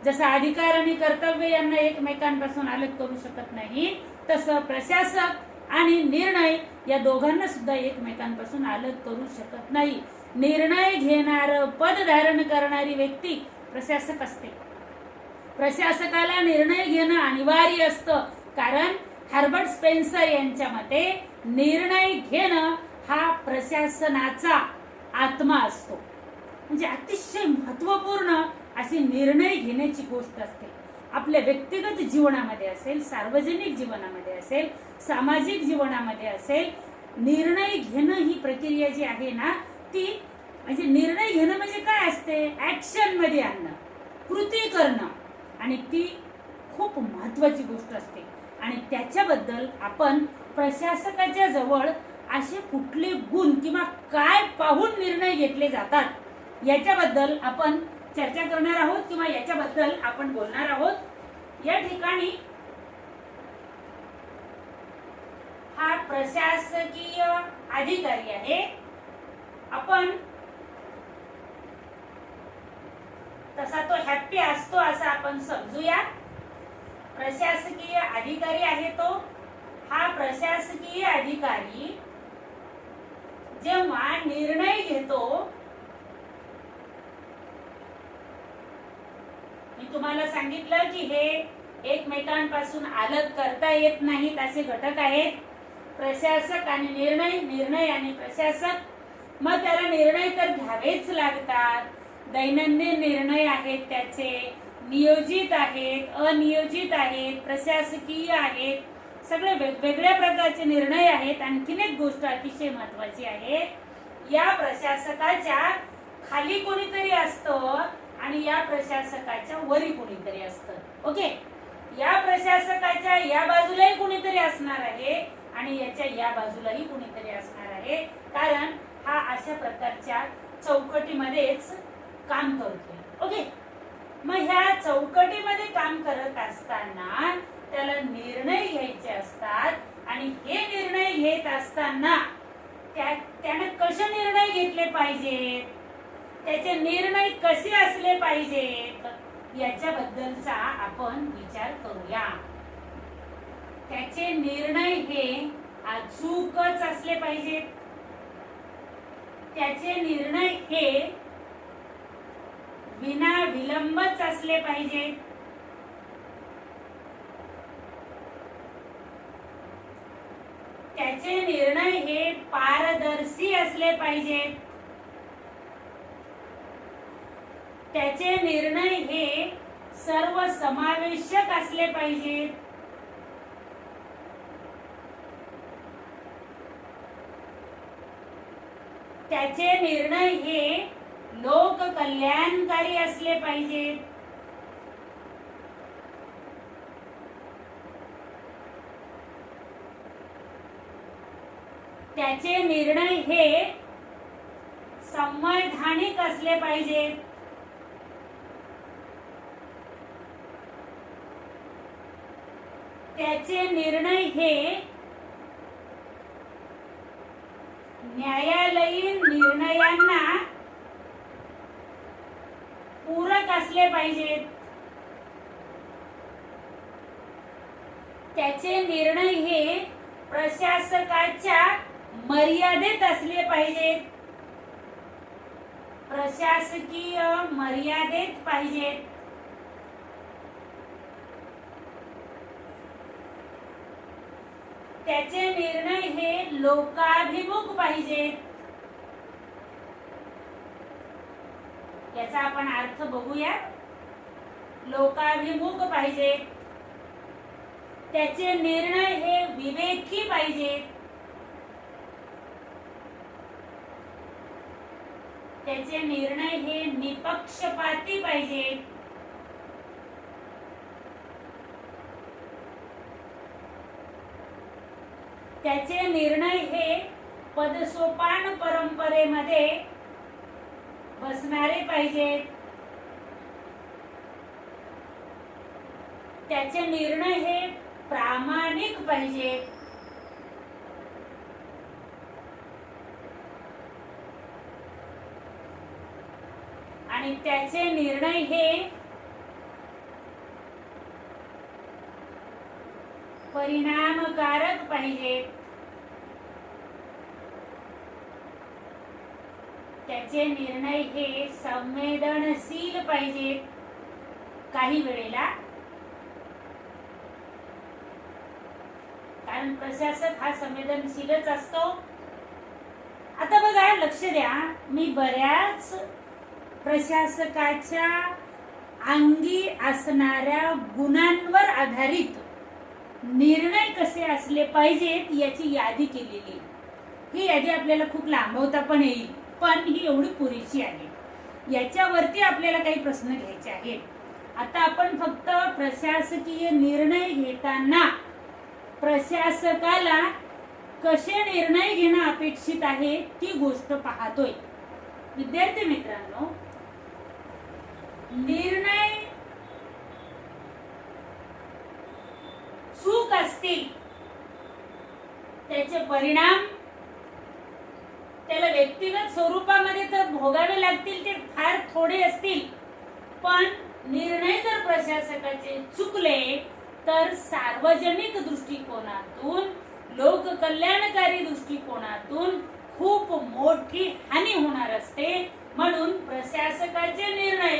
जसं अधिकार आणि कर्तव्य यांना एकमेकांपासून अलग करू शकत नाही, तसं प्रशासक आणि निर्णय या दोघांना सुद्धा एकमेकांपासून अलग करू शकत नाही. निर्णय घेणारं पद धारण करणारी व्यक्ती प्रशासक असते. प्रशासकाला निर्णय घेणं अनिवार्य असतं, कारण हर्बर्ट स्पेन्सर यांच्या मते निर्णय घेणं हा प्रशासनाचा आत्मा असतो. म्हणजे अतिशय महत्वपूर्ण अशी निर्णय घेण्याची गोष्ट असते. आपल्या व्यक्तिगत जीवनामध्ये असेल, सार्वजनिक जीवनामध्ये असेल, सामाजिक जीवनामध्ये असेल, निर्णय घेणं ही प्रक्रिया जी आहे ना, ती म्हणजे निर्णय घेणं म्हणजे काय असते, ऍक्शन मध्ये आणणं, कृती करणं, आणि ती खूप महत्वाची गोष्ट असते. आणि त्याच्याबद्दल आपण प्रशासकाच्या जवळ असे कुठले गुण किंवा काय पाहून निर्णय घेतले जातात याच्याबद्दल आपण चर्चा करणार आहोत किंवा याच्याबद्दल आपण बोलणार आहोत. या ठिकाणी हा प्रशासकीय अधिकारी आहे. आपण तसा तो हॅप्पी असतो असं आपण समजूया. प्रशासकीय अधिकारी आहे तो. हा प्रशासकीय अधिकारी जेव्हा निर्णय घेतो, मी तुम्हाला सांगितलं की हे एकमेकांपासून अलग करता येत नाहीत असे घटक आहेत, प्रशासक आणि निर्णय, निर्णय आणि प्रशासक. मग त्याला निर्णय तर घ्यावेच लागतात. दैनंदिन निर्णय आहेत, त्याचे नियोजित आहेत, अनियोजित आहेत, प्रशासकीय आहेत, सगळे वेगवेगळ्या प्रकारचे निर्णय आहेत. आणखीन एक गोष्ट अतिशय महत्वाची आहे, या प्रशासकाच्या खाली कोणीतरी असतं आणि या प्रशासकाच्या वरी कोणीतरी असतं. ओके, या प्रशासकाच्या या बाजूलाही कोणीतरी असणार आहे आणि याच्या या बाजूलाही कोणीतरी असणार आहे, कारण हा अशा प्रकारच्या चौकटीमध्येच काम करतोय. ओके, मग ह्या चौकटीमध्ये काम करत असताना त्याला निर्णय घ्यायचे असतात आणि हे निर्णय घेत असताना त्याने कसे निर्णय घेतले पाहिजेत, त्याचे निर्णय कसे असले पाहिजेत याच्याबद्दलचा आपण विचार करूया. त्याचे निर्णय हे अचूकच असले पाहिजेत. त्याचे निर्णय हे विना विलंबच असले पाहिजेत. त्याचे निर्णय हे पारदर्शी असले पाहिजेत. त्याचे निर्णय हे सर्वसमावेशक असले पाहिजेत. त्याचे निर्णय हे लोककल्याणकारी असले पाहिजेत. त्याचे निर्णय हे संवैधानिक असले पाहिजेत. त्याचे निर्णय हे न्यायालयीन निर्णयांना पूरक असले पाहिजेत. त्याचे निर्णय हे प्रशासकाच्या मर्यादेत असले पाहिजेत. प्रशासकीय मर्यादेत पाहिजेत. त्याचे निर्णय हे लोकाभिमुख पाहिजेत. याचा आपण अर्थ बघूया. लोकाभिमुख पाहिजेत. त्याचे निर्णय हे विवेकी पाहिजेत. त्याचे निर्णय हे निपक्षपाती पाहिजेत. त्याचे निर्णय हे पदसोपान परंपरेमध्ये बसणारे पाहिजेत. त्याचे निर्णय हे प्रामाणिक पाहिजेत. आणि त्याचे निर्णय हे परिणामकारक पाहिजेत, त्याचे निर्णय हे संवेदनशील पाहिजेत. काही वेळेला कारण प्रशासक हा संवेदनशीलच असतो. आता बघा, लक्ष द्या, मी बऱ्याच प्रशासकाच्या अंगी असणाऱ्या गुणांवर आधारित निर्णय कसे असले पाहिजेत याची यादी केलेली. ही यादी आपल्याला खूप लांबवता पण येईल, पण ही एवढी पुरेशी आहे. याच्यावरती आपल्याला काही प्रश्न घ्यायचे आहेत. आता आपण फक्त प्रशासकीय निर्णय घेताना प्रशासकाला कसे निर्णय घेणं अपेक्षित आहे ती गोष्ट पाहतोय. विद्यार्थी मित्रांनो, निर्णय चूक असतील त्याचे परिणाम त्याला व्यक्तिगत स्वरूपामध्ये तर भोगावे लागतील, ते फार थोडे असतील. पण निर्णय जर प्रशासकाचे चुकले तर सार्वजनिक दृष्टिकोनातून, लोककल्याणकारी दृष्टिकोनातून खूप मोठी हानी होणार असते. म्हणून प्रशासकाचे निर्णय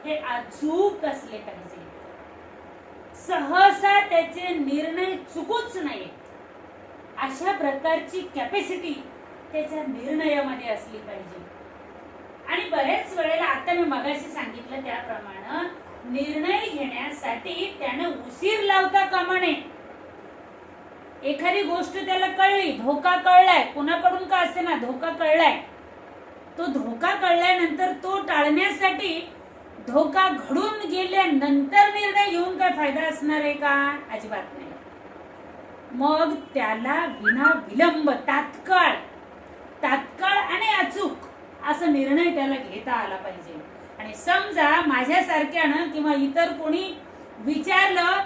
हे अचूक असले पाहिजे. सहसा त्याचे निर्णय चुकूच नये अशा प्रकारची कॅपॅसिटी त्याच्या निर्णयामध्ये असली पाहिजे. आणि बऱ्याच वेळेला आता मी मगाशी सांगितलं त्याप्रमाणे निर्णय घेण्यासाठी त्याने उशीर लावता कामा नये. एखादी गोष्ट त्याला कळली, धोका कळलाय, कुणाकडून का असे ना धोका कळलाय, तो धोका कळल्यानंतर तो टाळण्यासाठी धोका घडून गेल्यानंतर निर्णय घेऊन काय फायदा असणार आहे का? अजिबात नाही. मग त्याला विना विलंब तात्काळ आणि अचूक असा निर्णय त्याला घेता आला पाहिजे. आणि समजा माझ्यासारख्यानं किंवा इतर कोणी विचारलं,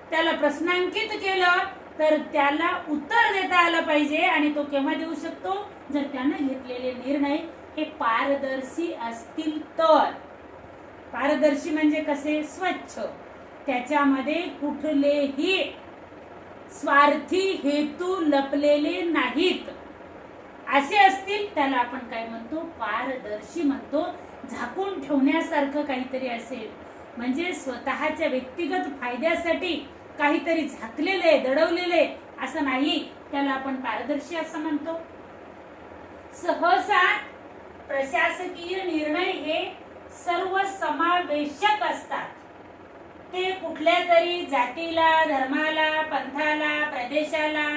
त्याला प्रश्नांकित केलं, तर त्याला उत्तर देता आलं पाहिजे. आणि तो केव्हा देऊ शकतो? जर त्यानं घेतलेले निर्णय हे पारदर्शी असतील तर. पारदर्शी म्हणजे कसे? स्वच्छ, त्याच्यामध्ये कुठलेही स्वार्थी हेतू लपलेले नाहीत, असे असतील त्याला आपण काय म्हणतो? पारदर्शी म्हणतो. झाकून ठेवण्यासारखं काहीतरी असेल, म्हणजे स्वतःच्या व्यक्तिगत फायद्यासाठी काहीतरी झाकलेले, दडवलेले असं नाही, त्याला आपण पारदर्शी असं म्हणतो. सहसा प्रशासकीय निर्णय हे सर्व समावेशक असतात. ते कुठल्या तरी जातीला, धर्माला, पंथाला, प्रदेशाला,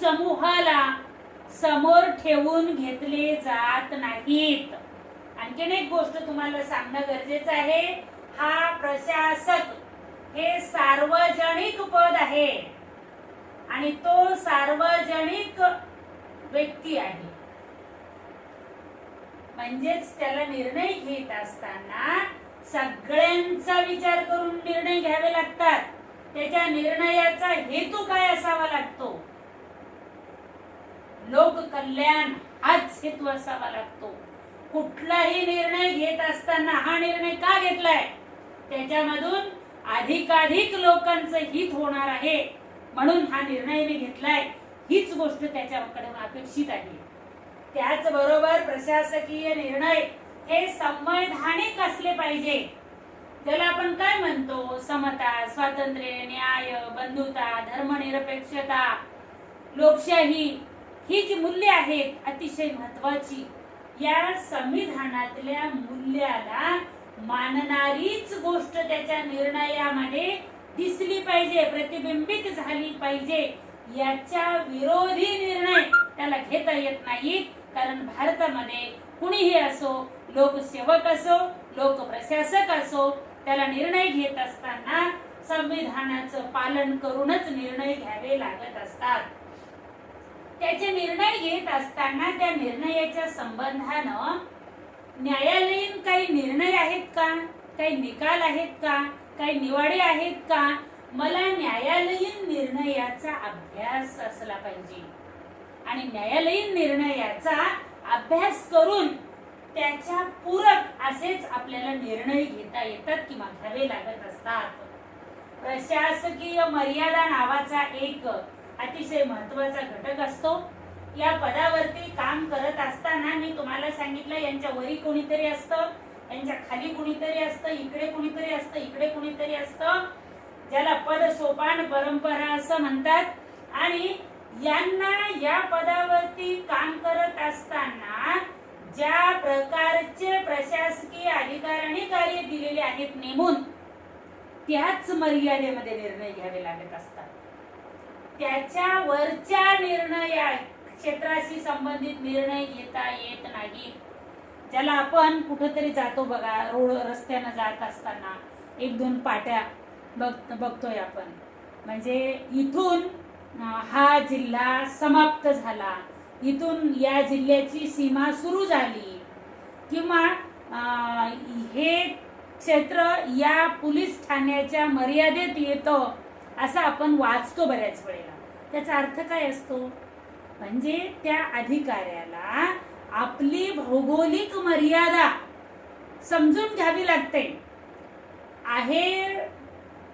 समूहाला समोर ठेवून घेतले जात नाहीत. आणखीन एक गोष्ट तुम्हाला सांगणं गरजेचं आहे. हा प्रशासक हे सार्वजनिक पद आहे आणि तो सार्वजनिक व्यक्ती आहे. म्हणजेच त्याला निर्णय घेत असताना सगळ्यांचा विचार करून निर्णय घ्यावे लागतात. त्याच्या निर्णयाचा हेतू काय असावा लागतो? लोककल्याण हाच हेतू असावा लागतो. कुठलाही निर्णय घेत असताना हा निर्णय का घेतलाय? त्याच्यामधून अधिकाधिक लोकांचं हित होणार आहे म्हणून हा निर्णय मी घेतलाय, हीच गोष्ट त्याच्याकडे अपेक्षित आहे. त्याचबरोबर प्रशासकीय निर्णय हे संवैधानिक असले पाहिजे. ज्याला आपण काय म्हणतो? समता, स्वातंत्र्य, न्याय, बंधुता, धर्मनिरपेक्षता, लोकशाही ही जी मूल्य आहेत अतिशय महत्वाची, या संविधानातल्या मूल्याला मानणारीच गोष्ट त्याच्या निर्णयामध्ये दिसली पाहिजे, प्रतिबिंबित झाली पाहिजे. याच्या विरोधी निर्णय त्याला घेता येत नाहीत. कारण भारतामध्ये कुणीही असो, लोकसेवक असो, लोकप्रशासक असो, त्याला निर्णय घेत असताना संविधानाचं पालन करूनच निर्णय घ्यावे लागत असतात. त्याचे निर्णय घेत असताना त्या निर्णयाच्या संबंधानं न्यायालयीन काही निर्णय आहेत का? काही निकाल आहेत का? काही निवाडे आहेत का? मला न्यायालयीन निर्णयाचा अभ्यास असला पाहिजे. आणि न्यायालयीन निर्णयाचा अभ्यास करून त्याच्या पूरक असेच आपल्याला निर्णय घेता येतात किंवा घ्यावे लागत असतात. प्रशासकीय मर्यादा नावाचा एक अतिशय महत्वाचा घटक असतो. या पदावरती काम करत असताना मी तुम्हाला सांगितलं, यांच्या वरी कोणीतरी असतं, यांच्या खाली कोणीतरी असतं, इकडे कोणीतरी असतं, इकडे कोणीतरी असतं, ज्याला पद सोपान परंपरा असं म्हणतात. आणि यांना या पदावरती काम करत असताना ज्या प्रकारचे प्रशासकीय अधिकार आणि कार्य दिलेले आहेत नेमून, त्याच मर्यादेमध्ये निर्णय घ्यावे लागत असतात. त्याच्या वरच्या निर्णय क्षेत्राशी संबंधित निर्णय घेता येत नाही. ज्याला आपण कुठेतरी जातो बघा, रोड रस्त्यानं जात असताना एक दोन पाट्या बघतोय आपण, म्हणजे इथून हा जिल्हा समाप्त झाला, इथून या जिल्ह्याची सीमा सुरू झाली, किंवा हे क्षेत्र या पोलीस ठाण्याच्या मर्यादेत येतं, असं आपण वाचतो बऱ्याच वेळेला. त्याचा अर्थ काय असतो? म्हणजे त्या अधिकाऱ्याला आपली भौगोलिक मर्यादा समजून घ्यावी लागते. आहे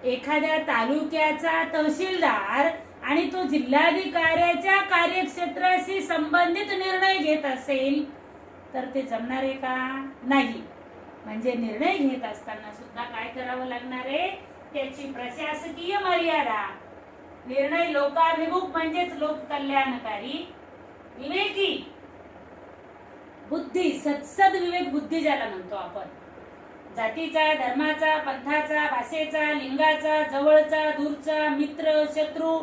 एखाद्या तालुक्याचा तहसीलदार आणि तो जिल्हाधिकाऱ्याच्या कार्यक्षेत्राशी संबंधित निर्णय घेत असेल तर ते जमणार आहे का? नाही. म्हणजे निर्णय घेत असताना सुद्धा काय करावं लागणार आहे? त्याची प्रशासकीय मर्यादा, निर्णय लोकाभिमुख म्हणजेच लोककल्याणकारी, विवेकी बुद्धी, सत्सद विवेक बुद्धी ज्याला म्हणतो आपण, जातीचा, धर्माचा, पंथाचा, भाषेचा, लिंगाचा, जवळचा, दूरचा, मित्र, शत्रू,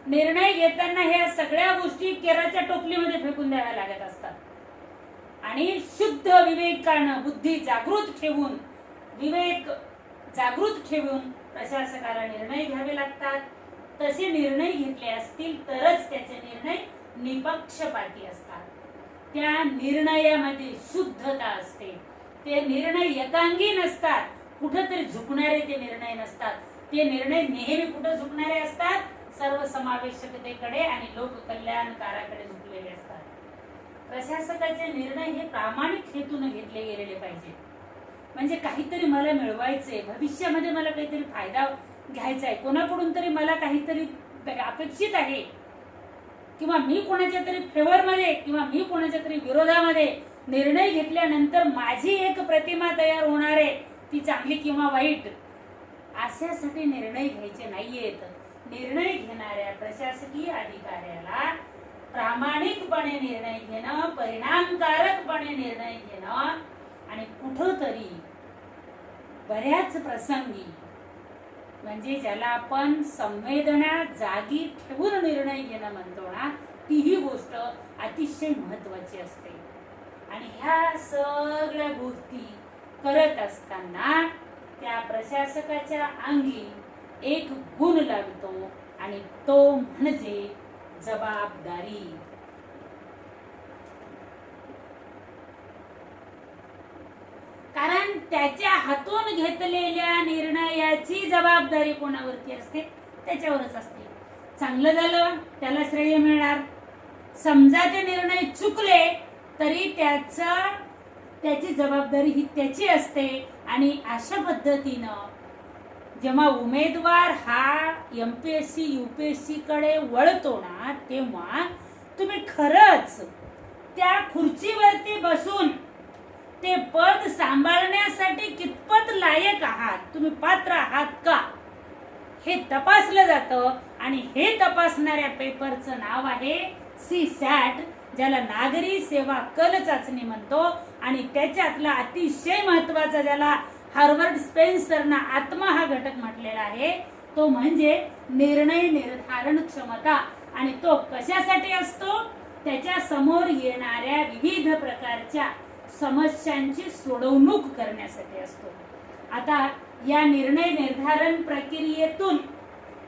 निर्णय घेताना ह्या सगळ्या गोष्टी केराच्या टोपलीमध्ये फेकून द्याव्या लागत असतात. आणि शुद्ध विवेकानं बुद्धी जागृत ठेवून, विवेक जागृत ठेवून प्रशासकाला निर्णय घ्यावे लागतात. तसे निर्णय घेतले असतील तरच त्याचे निर्णय निपक्षपाती असतात. त्या निर्णयामध्ये शुद्धता असते. ते निर्णय एकांगी नसतात, कुठेतरी झुकणारे ते निर्णय नसतात. ते निर्णय नेहमी कुठे झुकणारे असतात? सर्वसमावेशकतेकडे आणि लोककल्याणकाराकडे झुकलेले असतात. प्रशासकाचे निर्णय हे प्रामाणिक हेतून घेतले गेलेले पाहिजे. म्हणजे काहीतरी मला मिळवायचंय, भविष्यामध्ये मला काहीतरी फायदा घ्यायचा आहे, कोणाकडून तरी मला काहीतरी अपेक्षित आहे, किंवा मी कोणाच्या तरी फेवरमध्ये किंवा मी कोणाच्या तरी विरोधामध्ये निर्णय घेतल्यानंतर माझी एक प्रतिमा तयार होणार आहे, ती चांगली किंवा वाईट, अशासाठी निर्णय घ्यायचे नाहीयेत. निर्णय घेणाऱ्या प्रशासकीय अधिकाऱ्याला प्रामाणिकपणे निर्णय घेणं, परिणामकारकपणे निर्णय घेणं, आणि कुठंतरी बऱ्याच प्रसंगी म्हणजे ज्याला आपण संवेदना जागी ठेवून निर्णय घेणं म्हणतो ना, तीही गोष्ट अतिशय महत्वाची असते. आणि ह्या सगळ्या गोष्टी करत असताना त्या प्रशासकाच्या अंगी एक गुण लागतो, आणि तो म्हणजे जबाबदारी. कारण त्याच्या हातून घेतलेल्या निर्णयाची जबाबदारी कोणावरती असते? त्याच्यावरच असते. चांगलं झालं त्याला श्रेय मिळणार, समजा ते निर्णय चुकले तरी त्याची जबाबदारी ही त्याची असते. आणि अशा पद्धतीनं जेव्हा उमेदवार हा MPSC UPSC कडे वळतो ना, तेव्हा तुम्ही खरंच त्या खुर्चीवरती बसून ते पद सांभाळण्यासाठी कितपत लायक आहात, तुम्ही पात्र आहात का, हे तपासलं जातं. आणि हे तपासणाऱ्या पेपरचं नाव आहे CSAT, ज्याला नागरी सेवा कल चाचणी म्हणतो. आणि त्याच्यातला अतिशय महत्वाचा, ज्याला हार्वर्ड स्पेन्सरना आत्मा हा घटक म्हटलेला आहे, तो म्हणजे निर्णय निर्धारण क्षमता. आणि तो कशासाठी असतो? त्याच्या समोर येणाऱ्या विविध प्रकारच्या समस्यांची सोडवणूक करण्यासाठी असतो. आता या निर्णय निर्धारण प्रक्रियेतून,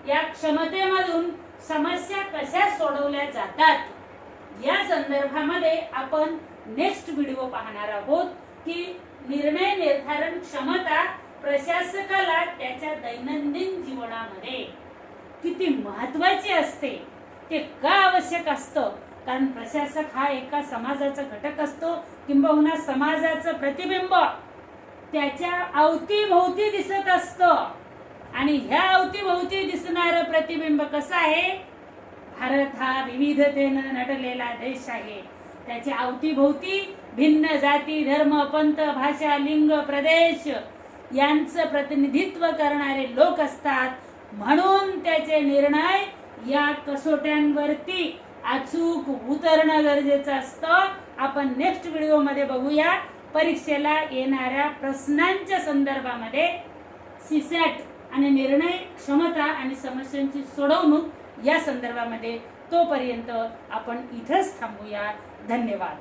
या क्षमतेमधून समस्या कशा सोडवल्या जातात या संदर्भामध्ये आपण नेक्स्ट व्हिडिओ पाहणार आहोत की निर्णय निर्धारण क्षमता प्रशासकाला त्याच्या दैनंदिन जीवनामध्ये किती महत्वाची असते, ते का आवश्यक असतं. कारण प्रशासक हा एका समाजाचा घटक असतो, किंबहुना समाजाचं प्रतिबिंब त्याच्या अवतीभोवती दिसत असतं. आणि ह्या अवतीभोवती दिसणारं प्रतिबिंब कसं आहे? भारत हा विविधतेनं नटलेला देश आहे. त्याच्या अवतीभोवती भिन्न जाती, धर्म, पंथ, भाषा, लिंग, प्रदेश यांचं प्रतिनिधित्व करणारे लोक असतात. म्हणून त्याचे निर्णय या कसोट्यांवरती अचूक उतरणं गरजेचं असतं. आपण नेक्स्ट व्हिडिओमध्ये बघूया. परीक्षेला येणाऱ्या प्रश्नांच्या संदर्भामध्ये सीसॅट आणि निर्णय क्षमता आणि समस्यांची सोडवणूक या संदर्भामध्ये. तोपर्यंत आपण इथंच थांबूया. धन्यवाद.